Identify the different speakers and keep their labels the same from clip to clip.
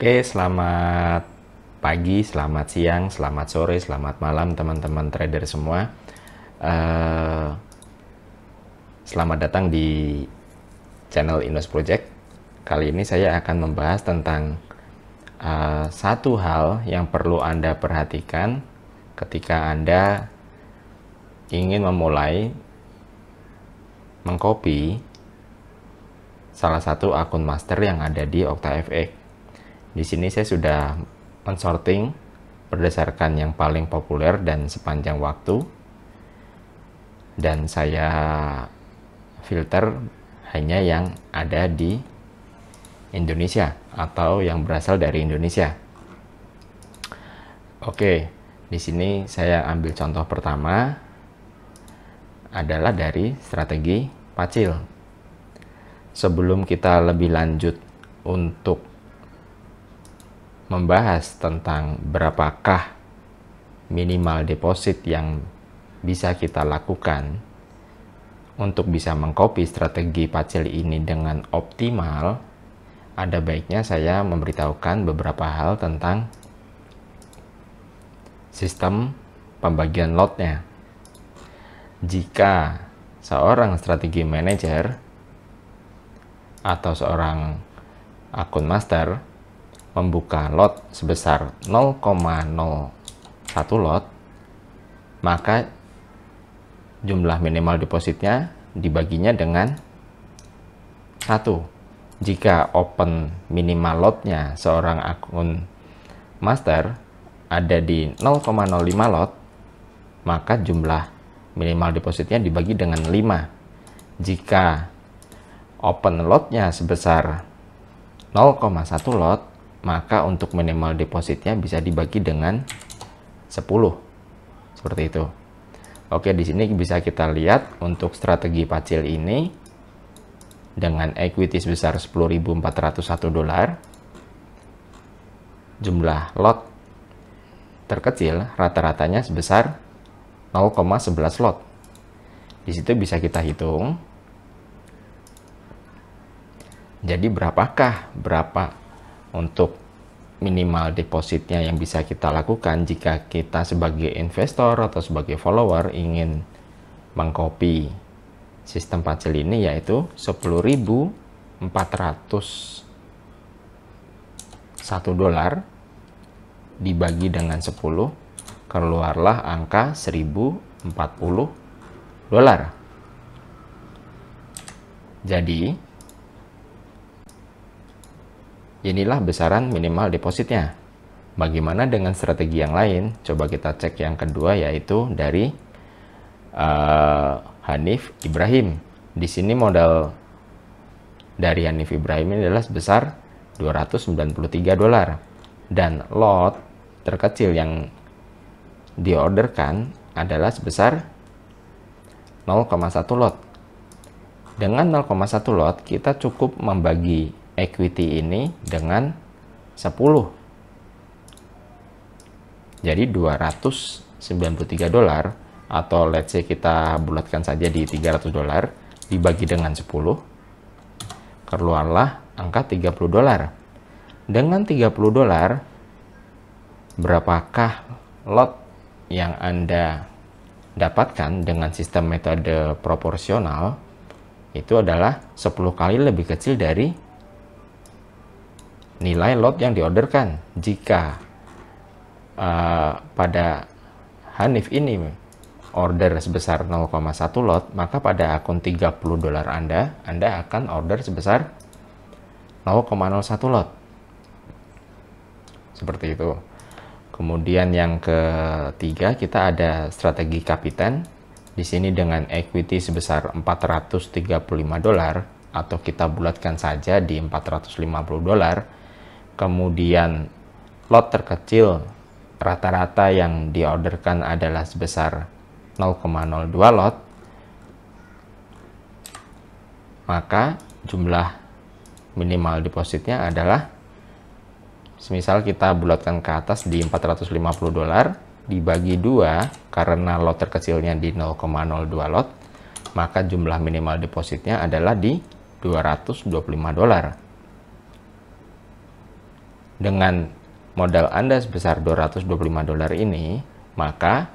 Speaker 1: Oke, selamat pagi, selamat siang, selamat sore, selamat malam teman-teman trader semua. Selamat datang di channel Invest Project. Kali ini saya akan membahas tentang satu hal yang perlu Anda perhatikan ketika Anda ingin memulai mengcopy salah satu akun master yang ada di OctaFX. Di sini saya sudah mensorting berdasarkan yang paling populer dan sepanjang waktu, dan saya filter hanya yang ada di Indonesia atau yang berasal dari Indonesia. Oke, di sini saya ambil contoh pertama adalah dari strategi Pacil. Sebelum kita lebih lanjut untuk membahas tentang berapakah minimal deposit yang bisa kita lakukan untuk bisa mengcopy strategi Pacil ini dengan optimal, ada baiknya saya memberitahukan beberapa hal tentang sistem pembagian lotnya. Jika seorang strategi manager atau seorang akun master membuka lot sebesar 0,01 lot, maka jumlah minimal depositnya dibaginya dengan 1. Jika open minimal lotnya seorang akun master ada di 0,05 lot, maka jumlah minimal depositnya dibagi dengan 5. Jika open lotnya sebesar 0,1 lot, maka untuk minimal depositnya bisa dibagi dengan 10. Seperti itu. Oke, di sini bisa kita lihat untuk strategi Pacil ini dengan equity sebesar $10.401, jumlah lot terkecil rata-ratanya sebesar 0,11 lot. Di situ bisa kita hitung. Jadi berapa untuk minimal depositnya yang bisa kita lakukan jika kita sebagai investor atau sebagai follower ingin mengcopy sistem Pacil ini, yaitu $10.401 dibagi dengan 10, keluarlah angka $1.040. Jadi inilah besaran minimal depositnya. Bagaimana dengan strategi yang lain? Coba kita cek yang kedua, yaitu dari Hanif Ibrahim. Di sini modal dari Hanif Ibrahim ini adalah sebesar $293, dan lot terkecil yang diorderkan adalah sebesar 0,1 lot. Dengan 0,1 lot kita cukup membagi equity ini dengan 10. Jadi $293, atau let's say kita bulatkan saja di $300, dibagi dengan 10, keluarlah angka $30. Dengan $30, berapakah lot yang Anda dapatkan dengan sistem metode proporsional? Itu adalah 10 kali lebih kecil dari nilai lot yang diorderkan. Jika pada Hanif ini order sebesar 0,1 lot, maka pada akun $30 Anda akan order sebesar 0,01 lot. Seperti itu. Kemudian yang ketiga, kita ada strategi Kapiten. Di sini dengan equity sebesar $435, atau kita bulatkan saja di $450. Kemudian lot terkecil rata-rata yang diorderkan adalah sebesar 0,02 lot, maka jumlah minimal depositnya adalah, semisal kita bulatkan ke atas di $450 dibagi 2, karena lot terkecilnya di 0,02 lot, maka jumlah minimal depositnya adalah di $225. Dengan modal Anda sebesar 225 dolar ini, maka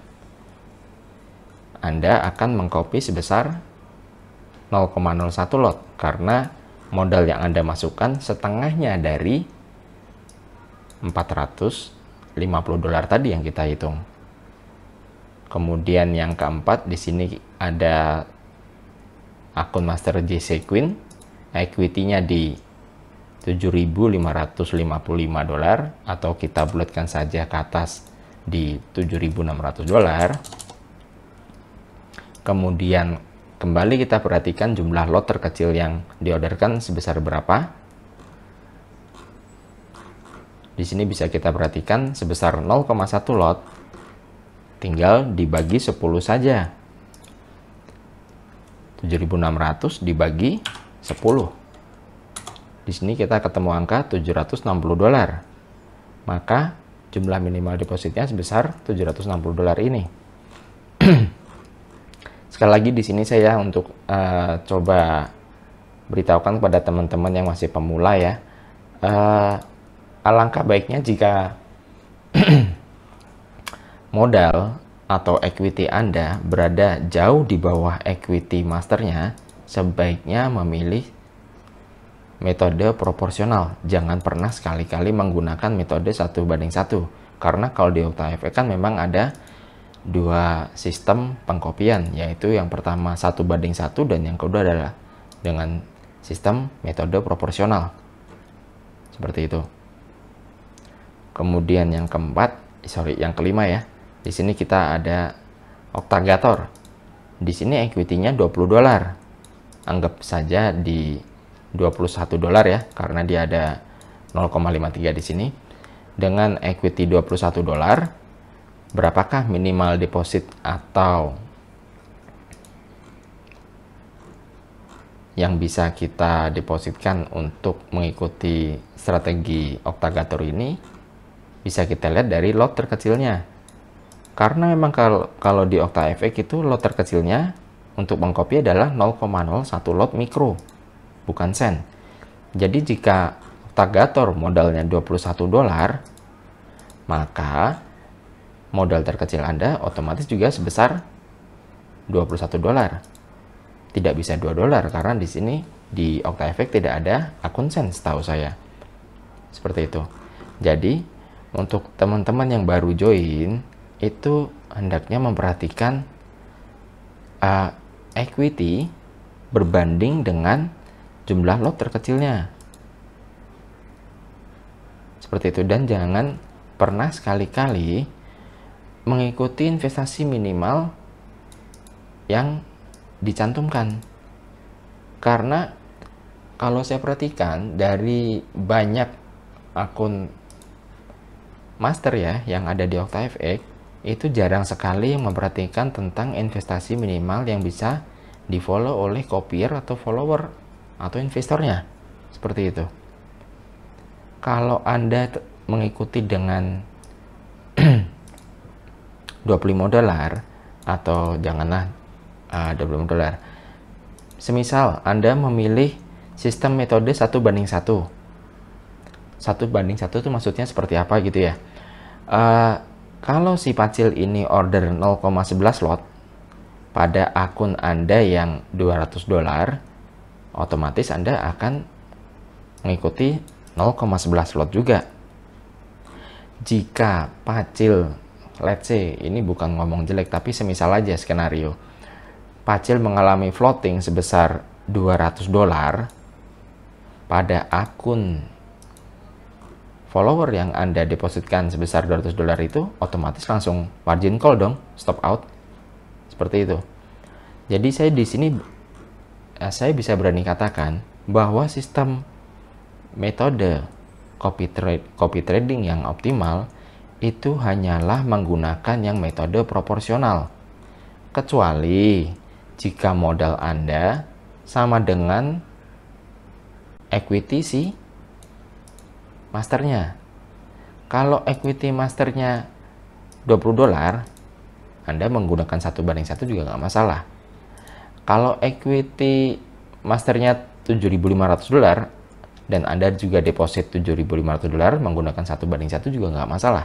Speaker 1: Anda akan mengcopy sebesar 0,01 lot, karena modal yang Anda masukkan setengahnya dari 450 dolar tadi yang kita hitung. Kemudian yang keempat, di sini ada akun master JC Queen, equity-nya di 7.555 dolar, atau kita bulatkan saja ke atas di 7.600 dolar. Kemudian kembali kita perhatikan jumlah lot terkecil yang diorderkan sebesar berapa. Di sini bisa kita perhatikan sebesar 0,1 lot, tinggal dibagi 10 saja. 7.600 dibagi 10. Di sini kita ketemu angka 760 dolar. Maka jumlah minimal depositnya sebesar 760 dolar ini. Sekali lagi di sini saya untuk coba beritahukan kepada teman-teman yang masih pemula ya. Alangkah baiknya jika modal atau equity Anda berada jauh di bawah equity masternya, sebaiknya memilih metode proporsional. Jangan pernah sekali-kali menggunakan metode 1:1, karena kalau di OctaFX kan memang ada dua sistem pengkopian, yaitu yang pertama 1:1 dan yang kedua adalah dengan sistem metode proporsional. Seperti itu. Kemudian yang yang kelima ya. Di sini kita ada Octagator. Di sini equity-nya 20 dolar. Anggap saja di 21 dolar ya, karena dia ada 0,53 di sini. Dengan equity 21 dolar, berapakah minimal deposit atau yang bisa kita depositkan untuk mengikuti strategi Octagator ini? Bisa kita lihat dari lot terkecilnya. Karena memang kalau di OctaFX itu lot terkecilnya untuk mengcopy adalah 0,01 lot mikro, bukan sen. Jadi jika Octagator modalnya 21 dolar, maka modal terkecil Anda otomatis juga sebesar 21 dolar. Tidak bisa 2 dolar karena di sini di OctaFX tidak ada akun sen setahu saya. Seperti itu. Jadi untuk teman-teman yang baru join itu hendaknya memperhatikan equity berbanding dengan jumlah lot terkecilnya. Seperti itu, dan jangan pernah sekali-kali mengikuti investasi minimal yang dicantumkan. Karena kalau saya perhatikan dari banyak akun master ya yang ada di OctaFX, itu jarang sekali yang memperhatikan tentang investasi minimal yang bisa di follow oleh copier atau follower atau investornya. Seperti itu. Kalau Anda mengikuti dengan 25 dolar atau janganlah 25 dolar. Semisal Anda memilih sistem metode 1:1. 1:1 itu maksudnya seperti apa gitu ya. Kalau si Pacil ini order 0,11 lot pada akun Anda yang 200 dolar, otomatis Anda akan mengikuti 0,11 lot juga. Jika Pacil, let's say, ini bukan ngomong jelek, tapi semisal aja skenario, Pacil mengalami floating sebesar 200 dolar pada akun follower yang Anda depositkan sebesar 200 dolar itu, otomatis langsung margin call dong, stop out. Seperti itu. Jadi saya di sini saya bisa berani katakan bahwa sistem metode copy trading yang optimal itu hanyalah menggunakan yang metode proporsional. Kecuali jika modal Anda sama dengan equity si masternya. Kalau equity masternya 20 dolar, Anda menggunakan 1:1 juga nggak masalah. Kalau equity masternya 7.500 dolar, dan Anda juga deposit $7.500 menggunakan 1:1 juga nggak masalah.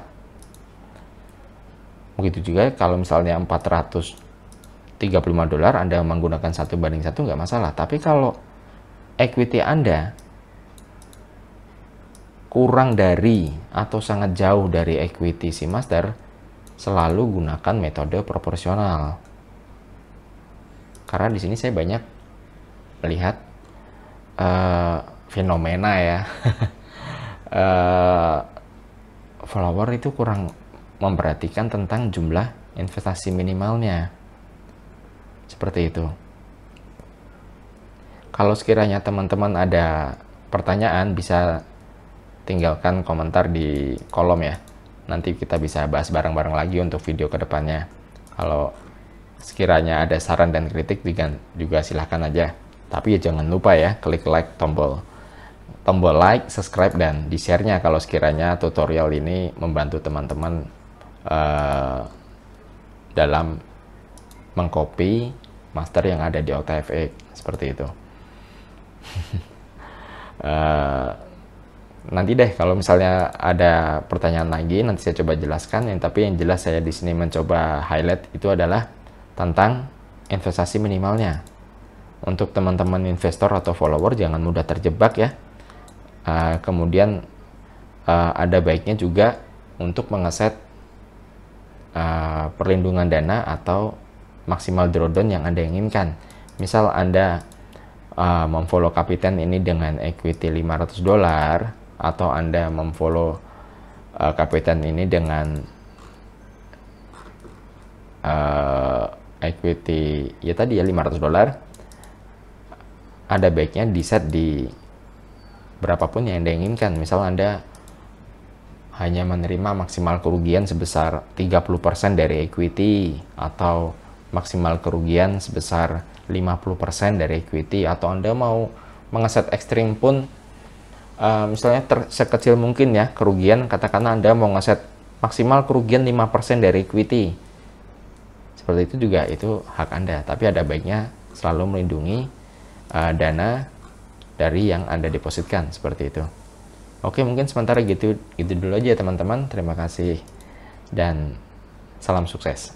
Speaker 1: Begitu juga kalau misalnya $435 Anda menggunakan 1:1 nggak masalah. Tapi kalau equity Anda kurang dari atau sangat jauh dari equity si master, selalu gunakan metode proporsional. Karena di sini saya banyak melihat fenomena ya, follower itu kurang memperhatikan tentang jumlah investasi minimalnya. Seperti itu. Kalau sekiranya teman-teman ada pertanyaan, bisa tinggalkan komentar di kolom ya. Nanti kita bisa bahas bareng-bareng lagi untuk video kedepannya. Kalau sekiranya ada saran dan kritik juga silahkan aja. Tapi ya jangan lupa ya, klik like, tombol like, subscribe, dan di-share-nya kalau sekiranya tutorial ini membantu teman-teman dalam mengcopy master yang ada di OktaFX. Seperti itu. Nanti deh kalau misalnya ada pertanyaan lagi, nanti saya coba jelaskan. Tapi yang jelas saya di sini mencoba highlight itu adalah tentang investasi minimalnya. Untuk teman-teman investor atau follower jangan mudah terjebak ya. Kemudian ada baiknya juga untuk mengeset perlindungan dana atau maksimal drawdown yang Anda inginkan. Misal Anda memfollow kapiten ini dengan equity $500, atau Anda memfollow kapiten ini dengan equity ya tadi ya $500, ada baiknya di set di berapapun yang Anda inginkan. Misal Anda hanya menerima maksimal kerugian sebesar 30% dari equity, atau maksimal kerugian sebesar 50% dari equity, atau Anda mau mengeset ekstrim pun misalnya sekecil mungkin ya kerugian, katakanlah Anda mau ngeset maksimal kerugian 5% dari equity. Seperti itu juga, itu hak Anda, tapi ada baiknya selalu melindungi dana dari yang Anda depositkan, seperti itu. Oke, mungkin sementara gitu dulu aja teman-teman. Terima kasih dan salam sukses.